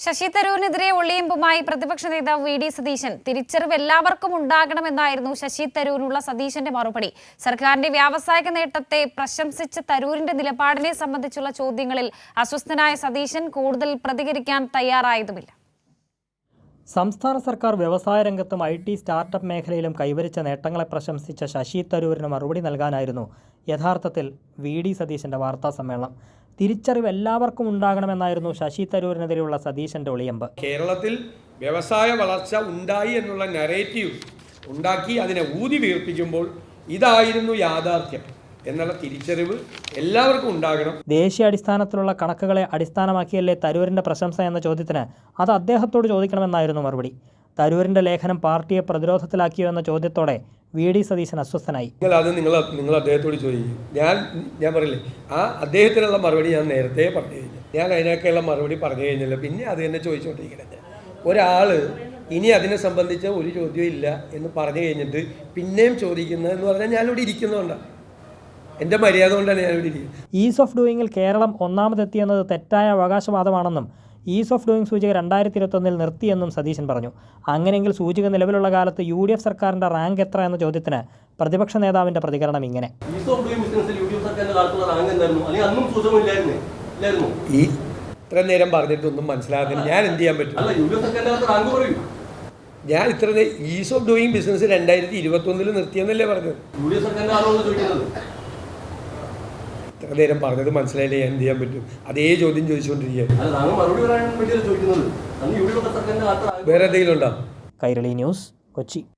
ശശി തരൂരിനെതിരെ ഒളിയമ്പുമായി പ്രതിപക്ഷ നേതാവ് V D Satheesan. തിരിച്ചറിവ് എല്ലാവർക്കും ഉണ്ടാകണമെന്നായിരുന്നു ശശി തരൂരിനുള്ള സതീശന്റെ മറുപടി. സർക്കാരിന്റെ വ്യാവസായിക നേട്ടത്തെ പ്രശംസിച്ച തരൂരിന്റെ നിലപാടിനെ സംബന്ധിച്ചുള്ള ചോദ്യങ്ങളിൽ അസ്വസ്ഥനായ സതീശൻ കൂടുതൽ പ്രതികരിക്കാൻ തയ്യാറായതുമില്ല. സംസ്ഥാന സർക്കാർ വ്യവസായ രംഗത്തും IT സ്റ്റാർട്ടപ്പ് മേഖലയിലും കൈവരിച്ച നേട്ടങ്ങളെ പ്രശംസിച്ച ശശി തരൂരിന് മറുപടി നൽകാനായിരുന്നു യഥാർത്ഥത്തിൽ വി ഡി സതീശന്റെ വാർത്താ സമ്മേളനം. തിരിച്ചറിവ് എല്ലാവർക്കും ഉണ്ടാകണമെന്നായിരുന്നു ശശി തരൂരിനെതിരെയുള്ള സതീശന്റെ ഒളിയമ്പ്. കേരളത്തിൽ വ്യവസായ വളർച്ച ഉണ്ടായി എന്നുള്ള നരേറ്റീവ് ഉണ്ടാക്കി അതിനെ ഊതി വീർപ്പിക്കുമ്പോൾ ഇതായിരുന്നു യാഥാർത്ഥ്യം എന്നുള്ള തിരിച്ചറിവ് എല്ലാവർക്കും ഉണ്ടാകണം. ദേശീയാടിസ്ഥാനത്തിലുള്ള കണക്കുകളെ അടിസ്ഥാനമാക്കിയല്ലേ തരൂരിന്റെ പ്രശംസ എന്ന ചോദ്യത്തിന് അത് അദ്ദേഹത്തോട് ചോദിക്കണമെന്നായിരുന്നു മറുപടി. തരൂരിന്റെ ലേഖനം പാർട്ടിയെ പ്രതിരോധത്തിലാക്കിയോ എന്ന ചോദ്യത്തോടെ വി ഡി സതീശൻ അസ്വസ്ഥനായി. നിങ്ങൾ അദ്ദേഹത്തോട് ചോദിക്കും. ഞാൻ പറയില്ലേ, ആ അദ്ദേഹത്തിനുള്ള മറുപടി ഞാൻ നേരത്തെ പറഞ്ഞു കഴിഞ്ഞു. ഞാൻ അതിനൊക്കെയുള്ള മറുപടി പറഞ്ഞു കഴിഞ്ഞില്ല. പിന്നെ അത് തന്നെ ചോദിച്ചുകൊണ്ടിരിക്കണേ. ഒരാൾ ഇനി അതിനെ സംബന്ധിച്ച ഒരു ചോദ്യം ഇല്ല എന്ന് പറഞ്ഞു കഴിഞ്ഞിട്ട് പിന്നെയും ചോദിക്കുന്നതെന്ന് പറഞ്ഞാൽ ഞാനിവിടെ ഇരിക്കുന്നതുകൊണ്ടാണ്, എൻ്റെ മര്യാദ കൊണ്ടാണ് ഞാനിവിടെ ഇരിക്കുന്നത്. ഈസ് ഓഫ് ഡൂയിങ്ങിൽ കേരളം ഒന്നാമതെത്തിയെന്നത് തെറ്റായ അവകാശവാദമാണെന്നും ഈസ് ഓഫ് ഡൂയിങ് സൂചിക 2021 നിർത്തിയെന്നും സതീശൻ പറഞ്ഞു. അങ്ങനെയെങ്കിൽ സൂചിക നിലവിലുള്ള കാലത്ത് UDF സർക്കാരിന്റെ റാങ്ക് എത്ര എന്ന ചോദ്യത്തിന് പ്രതിപക്ഷ നേതാവിന്റെ പ്രതികരണം ഇങ്ങനെ: ഈ ഇത്ര നേരം പറഞ്ഞിട്ടൊന്നും മനസ്സിലാകുന്നില്ല. ഞാൻ എന്ത് ചെയ്യാൻ പറ്റും? ഞാൻ ഈസ് ഓഫ് ഡൂയിങ് ബിസിനസ് 2021 നിർത്തിയെന്നല്ലേ പറഞ്ഞത്. ഇത്ര നേരം പറഞ്ഞത് മനസ്സിലായില്ലേ, ഞാൻ എന്ത് ചെയ്യാൻ പറ്റും? അതേ ചോദ്യം ചോദിച്ചുകൊണ്ടിരിക്കുകയാണ്. വേറെ എന്തെങ്കിലും ഉണ്ടോ? കൈരളി ന്യൂസ്, കൊച്ചി.